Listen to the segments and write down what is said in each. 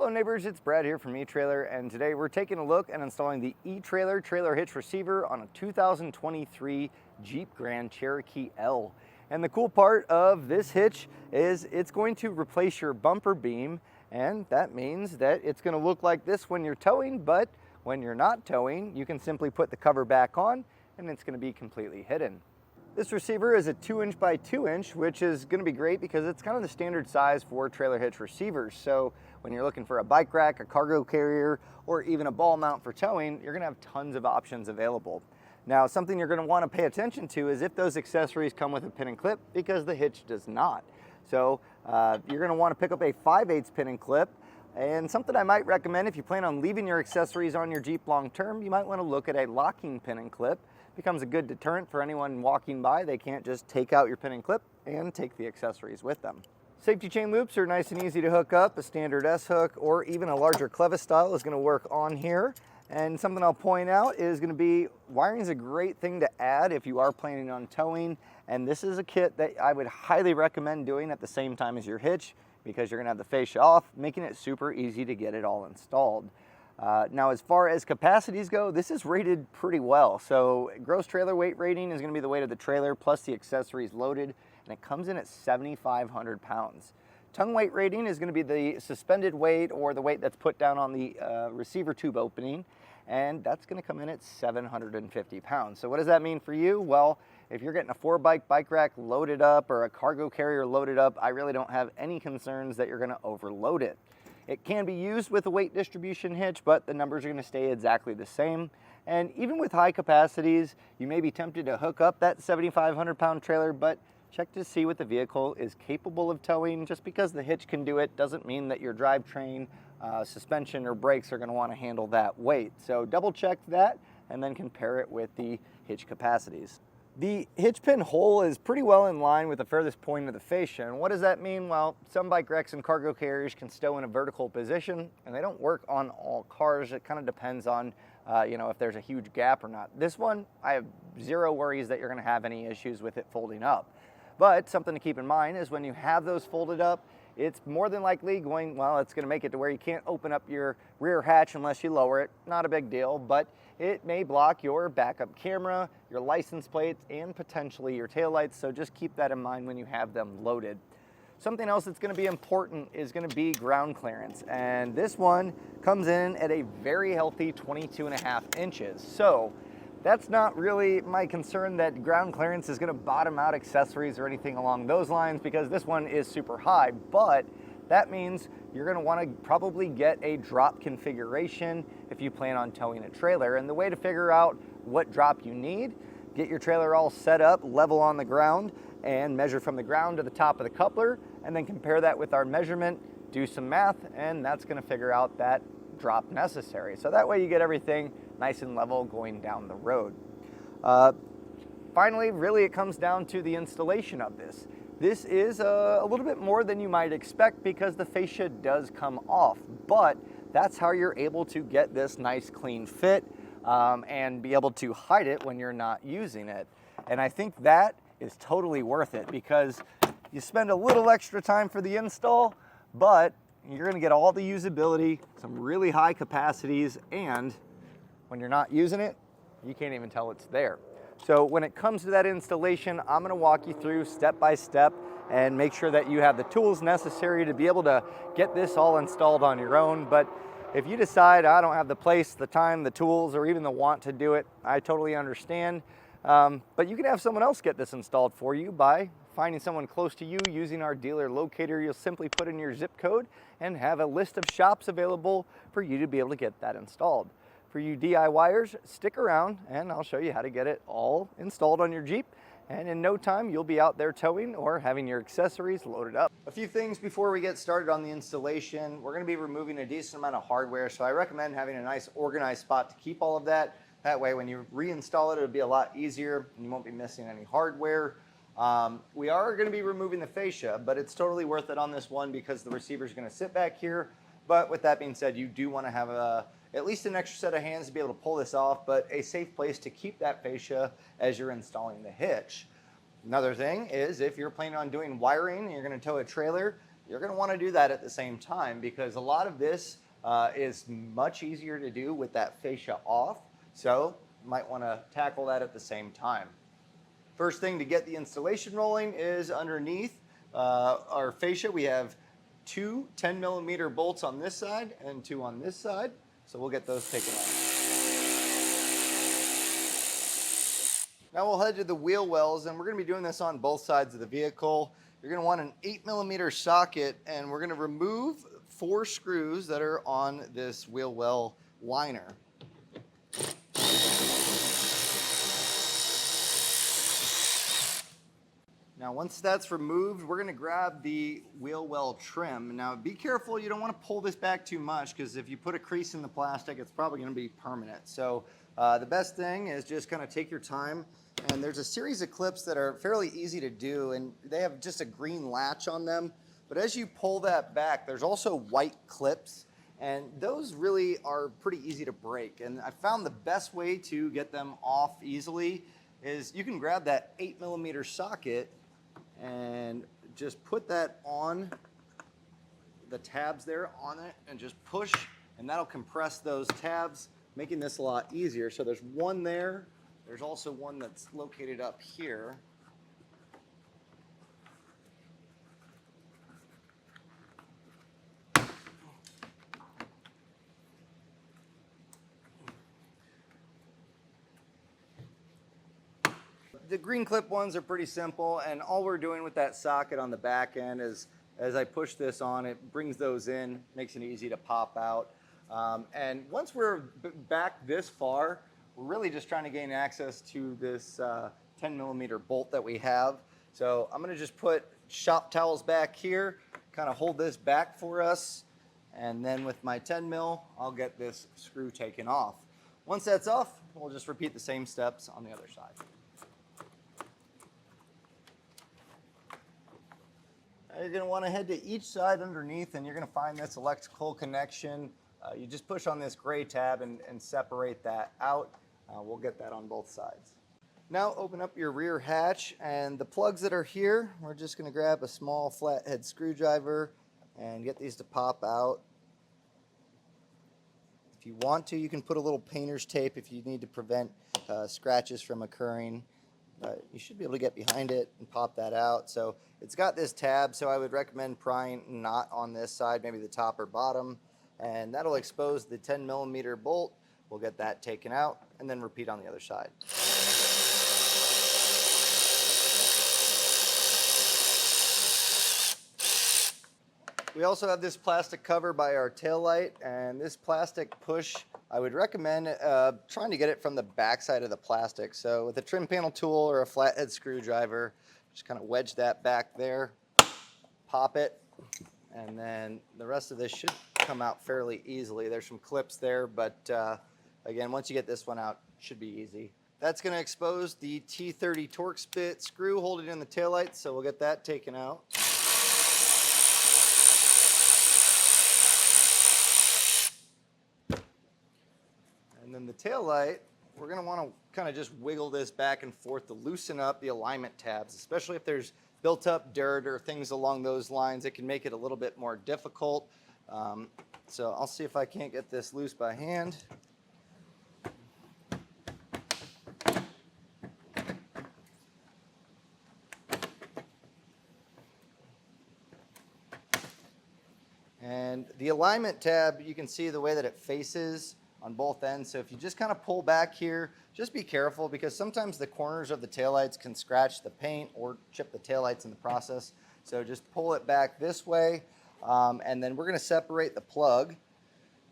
Hello neighbors, it's Brad here from eTrailer, and today we're taking a look and installing the eTrailer trailer hitch receiver on a 2023 Jeep Grand Cherokee L. And the cool part of this hitch is it's going to replace your bumper beam, and that means that it's going to look like this when you're towing, but when you're not towing, you can simply put the cover back on and it's going to be completely hidden. This receiver is a 2" by 2", which is going to be great because it's kind of the standard size for trailer hitch receivers. So when you're looking for a bike rack, a cargo carrier, or even a ball mount for towing, you're going to have tons of options available. Now, something you're going to want to pay attention to is if those accessories come with a pin and clip, because the hitch does not. So you're going to want to pick up a 5/8 pin and clip. And something I might recommend if you plan on leaving your accessories on your Jeep long term, you might want to look at a locking pin and clip. Becomes a good deterrent for anyone walking by. They can't just take out your pin and clip and take the accessories with them. Safety chain loops are nice and easy to hook up. A standard S-hook or even a larger clevis style is going to work on here. And something I'll point out is going to be wiring is a great thing to add if you are planning on towing. And this is a kit that I would highly recommend doing at the same time as your hitch, because you're going to have the fascia off, making it super easy to get it all installed. Now, as far as capacities go, this is rated pretty well. So gross trailer weight rating is going to be the weight of the trailer plus the accessories loaded, and it comes in at 7,500 pounds. Tongue weight rating is going to be the suspended weight or the weight that's put down on the receiver tube opening, and that's going to come in at 750 pounds. So what does that mean for you? Well, if you're getting a 4-bike bike rack loaded up or a cargo carrier loaded up, I really don't have any concerns that you're going to overload it. It can be used with a weight distribution hitch, but the numbers are going to stay exactly the same. And even with high capacities, you may be tempted to hook up that 7,500 pound trailer, but check to see what the vehicle is capable of towing. Just because the hitch can do it doesn't mean that your drivetrain, suspension, or brakes are going to want to handle that weight. So double check that and then compare it with the hitch capacities. The hitch pin hole is pretty well in line with the furthest point of the fascia. And what does that mean? Well, some bike racks and cargo carriers can stow in a vertical position, and they don't work on all cars. It kind of depends on, if there's a huge gap or not. This one, I have zero worries that you're going to have any issues with it folding up. But something to keep in mind is when you have those folded up, it's more than likely it's going to make it to where you can't open up your rear hatch unless you lower it. Not a big deal, but it may block your backup camera, your license plates, and potentially your taillights, so just keep that in mind when you have them loaded. Something else that's going to be important is going to be ground clearance, and this one comes in at a very healthy 22.5 inches. So that's not really my concern that ground clearance is going to bottom out accessories or anything along those lines, because this one is super high, but that means you're going to want to probably get a drop configuration if you plan on towing a trailer. And the way to figure out what drop you need, get your trailer all set up level on the ground and measure from the ground to the top of the coupler, and then compare that with our measurement, do some math, and that's going to figure out that drop necessary. So that way you get everything nice and level going down the road. Finally, really it comes down to the installation of this. This is a little bit more than you might expect because the fascia does come off, but that's how you're able to get this nice clean fit and be able to hide it when you're not using it. And I think that is totally worth it because you spend a little extra time for the install, but you're going to get all the usability, some really high capacities, and when you're not using it, you can't even tell it's there. So when it comes to that installation, I'm going to walk you through step by step and make sure that you have the tools necessary to be able to get this all installed on your own. But if you decide I don't have the place, the time, the tools, or even the want to do it, I totally understand. But you can have someone else get this installed for you by finding someone close to you using our dealer locator. You'll simply put in your zip code and have a list of shops available for you to be able to get that installed. For you DIYers, stick around and I'll show you how to get it all installed on your Jeep. And in no time, you'll be out there towing or having your accessories loaded up. A few things before we get started on the installation. We're going to be removing a decent amount of hardware, so I recommend having a nice organized spot to keep all of that. That way, when you reinstall it, it'll be a lot easier and you won't be missing any hardware. We are going to be removing the fascia, but it's totally worth it on this one because the receiver is going to sit back here. But with that being said, you do want to have at least an extra set of hands to be able to pull this off, but a safe place to keep that fascia as you're installing the hitch. Another thing is if you're planning on doing wiring and you're going to tow a trailer, You're going to want to do that at the same time because a lot of this is much easier to do with that fascia off. So you might want to tackle that at the same time. First thing to get the installation rolling is underneath our fascia. We have two 10mm bolts on this side and two on this side. So we'll get those taken off. Now we'll head to the wheel wells, and we're going to be doing this on both sides of the vehicle. You're going to want an 8mm socket, and we're going to remove 4 screws that are on this wheel well liner. Now once that's removed, we're going to grab the wheel well trim. Now be careful, you don't want to pull this back too much because if you put a crease in the plastic, it's probably going to be permanent. So the best thing is just kind of take your time. And there's a series of clips that are fairly easy to do, and they have just a green latch on them. But as you pull that back, there's also white clips, and those really are pretty easy to break. And I found the best way to get them off easily is you can grab that 8mm socket and just put that on the tabs there on it and just push, and that'll compress those tabs, making this a lot easier. So there's one there. There's also one that's located up here. The green clip ones are pretty simple, and all we're doing with that socket on the back end is as I push this on, it brings those in, makes it easy to pop out. And once we're back this far, we're really just trying to gain access to this 10mm bolt that we have. So I'm going to just put shop towels back here, kind of hold this back for us, and then with my 10mm, I'll get this screw taken off. Once that's off, we'll just repeat the same steps on the other side. You're going to want to head to each side underneath, and you're going to find this electrical connection. You just push on this gray tab and separate that out. We'll get that on both sides. Now open up your rear hatch, and the plugs that are here, we're just going to grab a small flathead screwdriver and get these to pop out. If you want to, you can put a little painter's tape if you need to prevent scratches from occurring. You should be able to get behind it and pop that out. So it's got this tab, so I would recommend prying not on this side, maybe the top or bottom, and that'll expose the 10mm bolt. We'll get that taken out and then repeat on the other side. We also have this plastic cover by our taillight, and this plastic push, I would recommend trying to get it from the back side of the plastic. So with a trim panel tool or a flathead screwdriver, just kind of wedge that back there, pop it, and then the rest of this should come out fairly easily. There's some clips there, but again, once you get this one out, it should be easy. That's going to expose the T30 Torx bit screw holding in the taillight, so we'll get that taken out. And then the tail light, we're going to want to kind of just wiggle this back and forth to loosen up the alignment tabs, especially if there's built up dirt or things along those lines. It can make it a little bit more difficult. So I'll see if I can't get this loose by hand. And the alignment tab, you can see the way that it faces on both ends. So if you just kind of pull back here, just be careful because sometimes the corners of the taillights can scratch the paint or chip the taillights in the process. So just pull it back this way, and then we're going to separate the plug.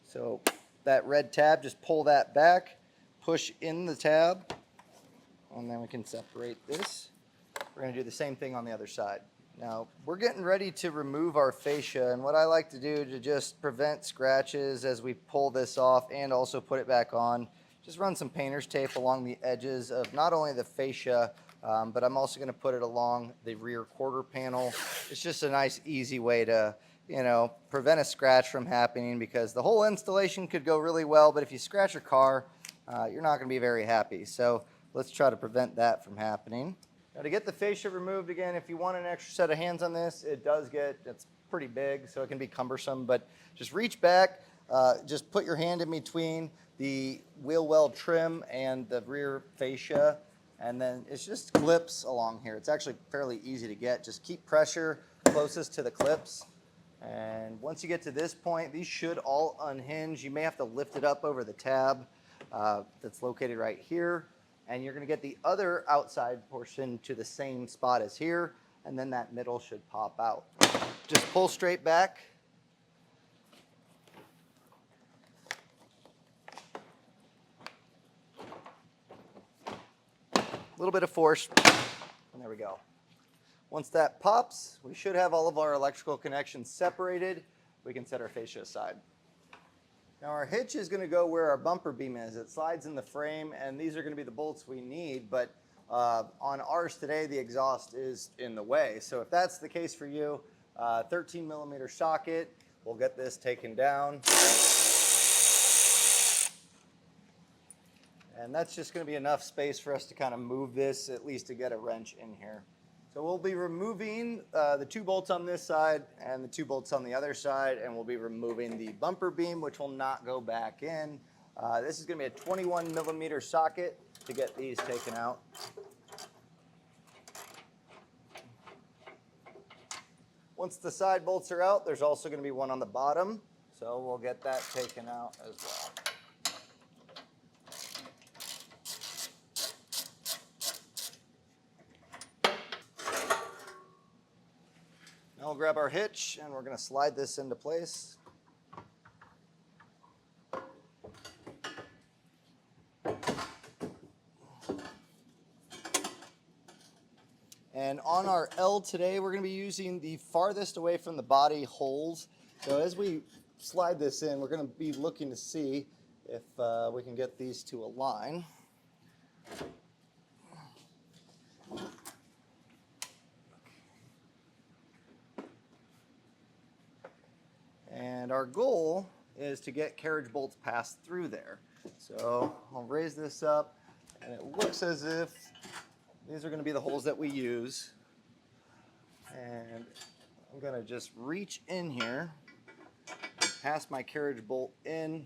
So that red tab, just pull that back, push in the tab, and then we can separate this. We're going to do the same thing on the other side. Now, we're getting ready to remove our fascia, and what I like to do to just prevent scratches as we pull this off and also put it back on, just run some painter's tape along the edges of not only the fascia, but I'm also going to put it along the rear quarter panel. It's just a nice, easy way to, prevent a scratch from happening because the whole installation could go really well, but if you scratch your car, you're not going to be very happy. So let's try to prevent that from happening. Now to get the fascia removed again, if you want an extra set of hands on this, it's pretty big, so it can be cumbersome, but just reach back, just put your hand in between the wheel well trim and the rear fascia, and then it's just clips along here. It's actually fairly easy to get. Just keep pressure closest to the clips. And once you get to this point, these should all unhinge. You may have to lift it up over the tab that's located right here. And you're gonna get the other outside portion to the same spot as here, and then that middle should pop out. Just pull straight back. A little bit of force, and there we go. Once that pops, we should have all of our electrical connections separated. We can set our fascia aside. Now our hitch is going to go where our bumper beam is. It slides in the frame, and these are going to be the bolts we need, but on ours today, the exhaust is in the way. So if that's the case for you, 13 millimeter socket, we'll get this taken down. And that's just going to be enough space for us to kind of move this, at least to get a wrench in here. So we'll be removing the 2 bolts on this side and the 2 bolts on the other side, and we'll be removing the bumper beam, which will not go back in. This is going to be a 21 millimeter socket to get these taken out. Once the side bolts are out, there's also going to be one on the bottom, so we'll get that taken out as well. Now we'll grab our hitch and we're going to slide this into place. And on our L today, we're going to be using the farthest away from the body holes. So as we slide this in, we're going to be looking to see if we can get these to align. And our goal is to get carriage bolts passed through there. So I'll raise this up, and it looks as if these are going to be the holes that we use. And I'm going to just reach in here, and pass my carriage bolt in,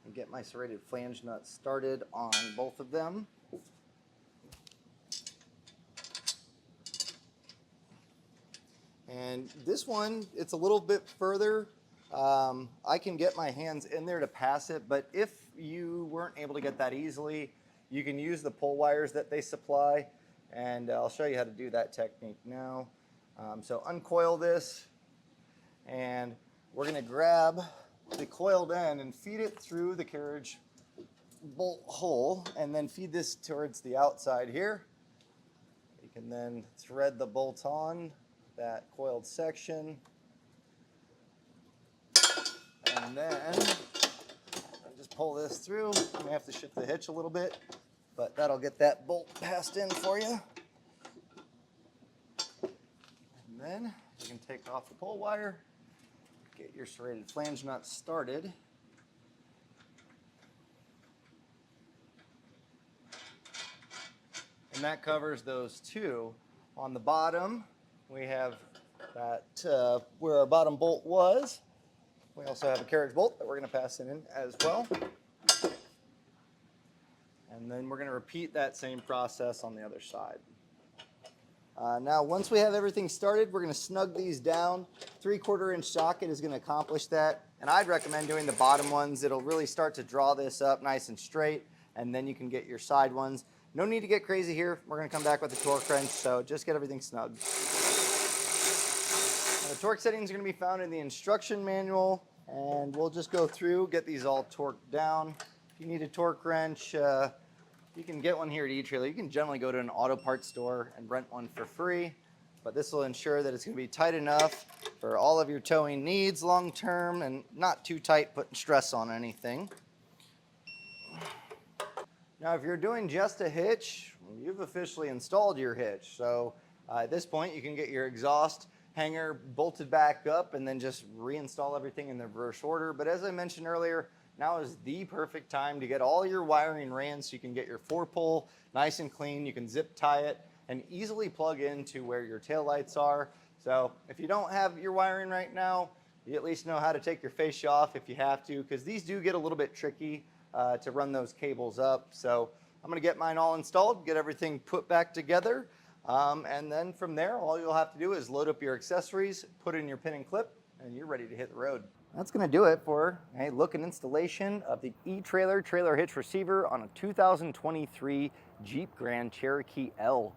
and get my serrated flange nut started on both of them. And this one, it's a little bit further. I can get my hands in there to pass it, but if you weren't able to get that easily, you can use the pull wires that they supply, and I'll show you how to do that technique now. So uncoil this, and we're going to grab the coiled end and feed it through the carriage bolt hole, and then feed this towards the outside here. You can then thread the bolt on that coiled section, and then just pull this through. You may have to shift the hitch a little bit, but that'll get that bolt passed in for you. And then you can take off the pull wire, get your serrated flange nut started. And that covers those 2. On the bottom, we have that where our bottom bolt was. We also have a carriage bolt that we're going to pass in as well. And then we're going to repeat that same process on the other side. Now, once we have everything started, we're going to snug these down. 3/4 inch socket is going to accomplish that. And I'd recommend doing the bottom ones. It'll really start to draw this up nice and straight, and then you can get your side ones. No need to get crazy here. We're going to come back with a torque wrench, so just get everything snug. Now, the torque settings are going to be found in the instruction manual, and we'll just go through, get these all torqued down. If you need a torque wrench, you can get one here at eTrailer. You can generally go to an auto parts store and rent one for free, but this will ensure that it's going to be tight enough for all of your towing needs long term and not too tight, putting stress on anything. Now, if you're doing just a hitch, you've officially installed your hitch. So at this point, you can get your exhaust hanger bolted back up and then just reinstall everything in the reverse order. But as I mentioned earlier, now is the perfect time to get all your wiring ran so you can get your 4-pole nice and clean. You can zip tie it and easily plug into where your taillights are. So if you don't have your wiring right now, you at least know how to take your fascia off if you have to, because these do get a little bit tricky to run those cables up. So I'm gonna get mine all installed, get everything put back together, and then from there, all you'll have to do is load up your accessories, put in your pin and clip, and you're ready to hit the road. That's gonna do it for a look and installation of the eTrailer trailer hitch receiver on a 2023 Jeep Grand Cherokee L.